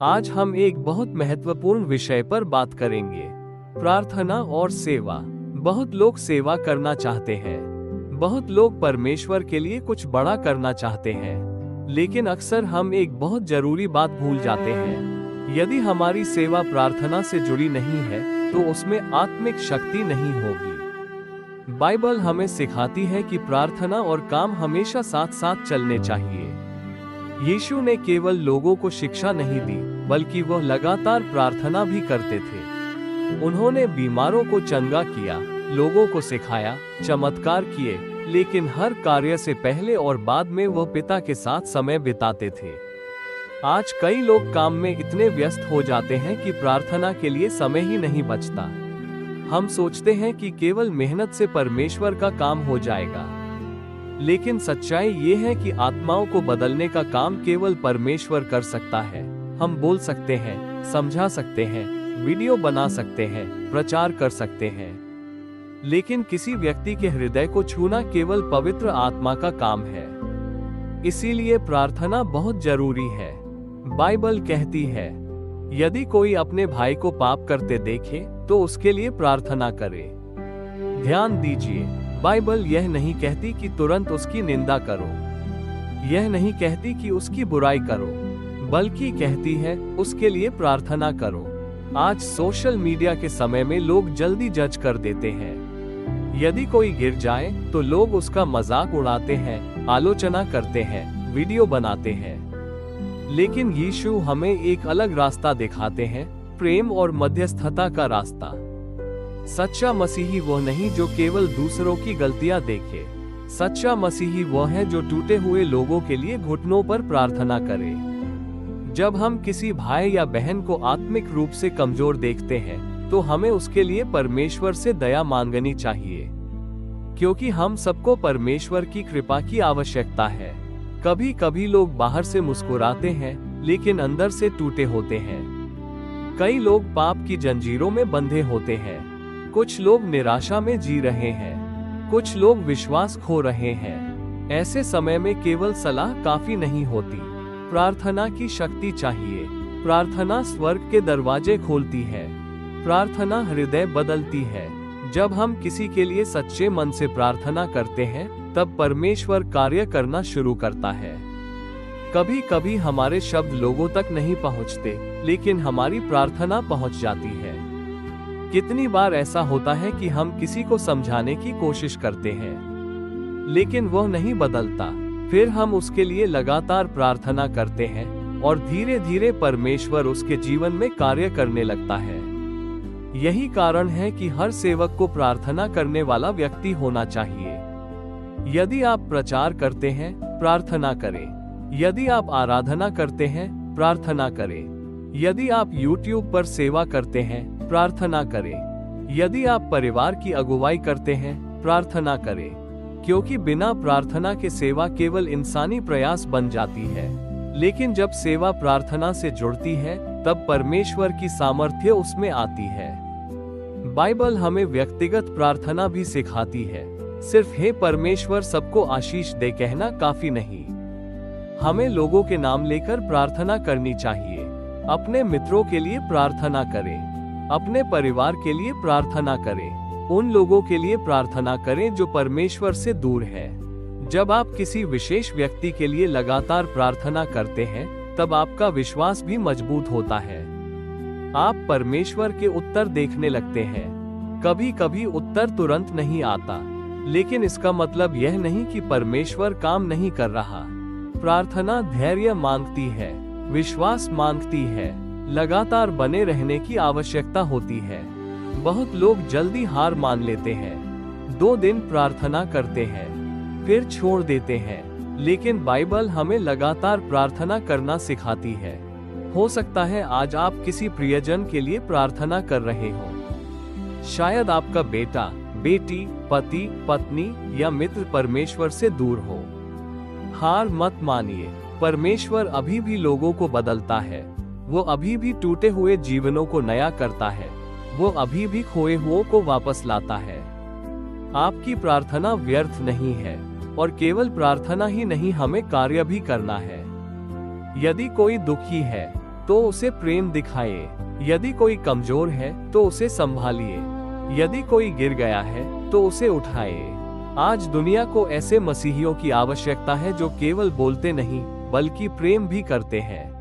आज हम एक बहुत महत्वपूर्ण विषय पर बात करेंगे, प्रार्थना और सेवा। बहुत लोग सेवा करना चाहते हैं, बहुत लोग परमेश्वर के लिए कुछ बड़ा करना चाहते हैं, लेकिन अक्सर हम एक बहुत जरूरी बात भूल जाते हैं। यदि हमारी सेवा प्रार्थना से जुड़ी नहीं है, तो उसमें आत्मिक शक्ति नहीं होगी। बाइबल हमें सिखाती है कि प्रार्थना और काम हमेशा साथ साथ चलने चाहिए। यीशु ने केवल लोगों को शिक्षा नहीं दी, बल्कि वह लगातार प्रार्थना भी करते थे। उन्होंने बीमारों को चंगा किया, लोगों को सिखाया, चमत्कार किए, लेकिन हर कार्य से पहले और बाद में वह पिता के साथ समय बिताते थे। आज कई लोग काम में इतने व्यस्त हो जाते हैं कि प्रार्थना के लिए समय ही नहीं बचता। हम सोचते हैं कि केवल मेहनत से परमेश्वर का काम हो जाएगा, लेकिन सच्चाई ये है कि आत्माओं को बदलने का काम केवल परमेश्वर कर सकता है। हम बोल सकते हैं, समझा सकते हैं, वीडियो बना सकते हैं, प्रचार कर सकते हैं, लेकिन किसी व्यक्ति के हृदय को छूना केवल पवित्र आत्मा का काम है। इसीलिए प्रार्थना बहुत जरूरी है। बाइबल कहती है, यदि कोई अपने भाई को पाप करते देखे तो उसके लिए प्रार्थना करे। ध्यान दीजिए, बाइबल यह नहीं कहती कि तुरंत उसकी निंदा करो, यह नहीं कहती कि उसकी बुराई करो, बल्कि कहती है उसके लिए प्रार्थना करो। आज सोशल मीडिया के समय में लोग जल्दी जज कर देते हैं। यदि कोई गिर जाए तो लोग उसका मजाक उड़ाते हैं, आलोचना करते हैं, वीडियो बनाते हैं। लेकिन यीशु हमें एक अलग रास्ता दिखाते हैं, प्रेम और मध्यस्थता का रास्ता। सच्चा मसीही वह नहीं जो केवल दूसरों की गलतियां देखे। सच्चा मसीही वह है जो टूटे हुए लोगों के लिए घुटनों पर प्रार्थना करे। जब हम किसी भाई या बहन को आत्मिक रूप से कमजोर देखते हैं, तो हमें उसके लिए परमेश्वर से दया मांगनी चाहिए, क्योंकि हम सबको परमेश्वर की कृपा की आवश्यकता है। कभी कभी लोग बाहर से मुस्कुराते हैं, लेकिन अंदर से टूटे होते हैं। कई लोग पाप की जंजीरों में बंधे होते हैं, कुछ लोग निराशा में जी रहे हैं, कुछ लोग विश्वास खो रहे हैं। ऐसे समय में केवल सलाह काफी नहीं होती, प्रार्थना की शक्ति चाहिए। प्रार्थना स्वर्ग के दरवाजे खोलती है, प्रार्थना हृदय बदलती है। जब हम किसी के लिए सच्चे मन से प्रार्थना करते हैं, तब परमेश्वर कार्य करना शुरू करता है। कभी कभी हमारे शब्द लोगों तक नहीं पहुंचते, लेकिन हमारी प्रार्थना पहुंच जाती है। कितनी बार ऐसा होता है कि हम किसी को समझाने की कोशिश करते हैं, लेकिन वह नहीं बदलता। फिर हम उसके लिए लगातार प्रार्थना करते हैं, और धीरे धीरे परमेश्वर उसके जीवन में कार्य करने लगता है। यही कारण है कि हर सेवक को प्रार्थना करने वाला व्यक्ति होना चाहिए। यदि आप प्रचार करते हैं, प्रार्थना करें। यदि आप आराधना करते हैं, प्रार्थना करें। यदि आप YouTube पर सेवा करते हैं, प्रार्थना करें। यदि आप परिवार की अगुवाई करते हैं, प्रार्थना करें, क्योंकि बिना प्रार्थना के सेवा केवल इंसानी प्रयास बन जाती है। लेकिन जब सेवा प्रार्थना से जुड़ती है, तब परमेश्वर की सामर्थ्य उसमें आती है। बाइबल हमें व्यक्तिगत प्रार्थना भी सिखाती है। सिर्फ हे परमेश्वर सबको आशीष दे कहना काफी नहीं, हमें लोगों के नाम लेकर प्रार्थना करनी चाहिए। अपने मित्रों के लिए प्रार्थना करें, अपने परिवार के लिए प्रार्थना करें, उन लोगों के लिए प्रार्थना करें जो परमेश्वर से दूर है। जब आप किसी विशेष व्यक्ति के लिए लगातार प्रार्थना करते हैं, तब आपका विश्वास भी मजबूत होता है। आप परमेश्वर के उत्तर देखने लगते हैं। कभी कभी उत्तर तुरंत नहीं आता, लेकिन इसका मतलब यह नहीं कि परमेश्वर काम नहीं कर रहा। प्रार्थना धैर्य मांगती है, विश्वास मांगती है, लगातार बने रहने की आवश्यकता होती है। बहुत लोग जल्दी हार मान लेते हैं, 2 दिन प्रार्थना करते हैं, फिर छोड़ देते हैं, लेकिन बाइबल हमें लगातार प्रार्थना करना सिखाती है। हो सकता है आज आप किसी प्रियजन के लिए प्रार्थना कर रहे हो। शायद आपका बेटा, बेटी, पति, पत्नी या मित्र परमेश्वर से दूर हो। हार मत मानिए, परमेश्वर अभी भी लोगों को बदलता है। वो अभी भी टूटे हुए जीवनों को नया करता है, वो अभी भी खोए हुओं को वापस लाता है। आपकी प्रार्थना व्यर्थ नहीं है, और केवल प्रार्थना ही नहीं, हमें कार्य भी करना है। यदि कोई दुखी है, तो उसे प्रेम दिखाइए। यदि कोई कमजोर है तो उसे संभालिए। यदि कोई गिर गया है तो उसे उठाइए। आज दुनिया को ऐसे मसीहियों की आवश्यकता है जो केवल बोलते नहीं बल्कि प्रेम भी करते हैं।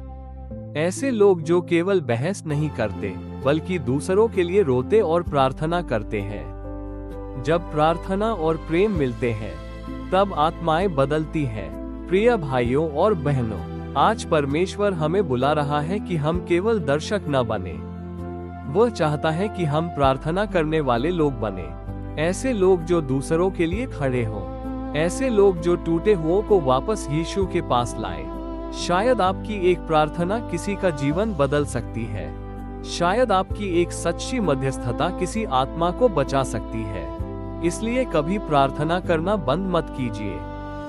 ऐसे लोग जो केवल बहस नहीं करते बल्कि दूसरों के लिए रोते और प्रार्थना करते हैं। जब प्रार्थना और प्रेम मिलते हैं तब आत्माएं बदलती हैं। प्रिय भाइयों और बहनों, आज परमेश्वर हमें बुला रहा है कि हम केवल दर्शक न बने। वह चाहता है कि हम प्रार्थना करने वाले लोग बने। ऐसे लोग जो दूसरों के लिए खड़े हों। ऐसे लोग जो टूटे हुओं को वापस यीशु के पास लाएं। शायद आपकी एक प्रार्थना किसी का जीवन बदल सकती है। शायद आपकी एक सच्ची मध्यस्थता किसी आत्मा को बचा सकती है। इसलिए कभी प्रार्थना करना बंद मत कीजिए।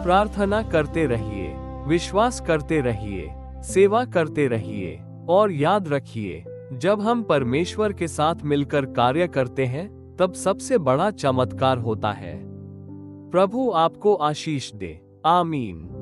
प्रार्थना करते रहिए, विश्वास करते रहिए, सेवा करते रहिए और याद रखिए, जब हम परमेश्वर के साथ मिलकर कार्य करते हैं तब सबसे बड़ा चमत्कार होता है। प्रभु आपको आशीष दे। आमीन।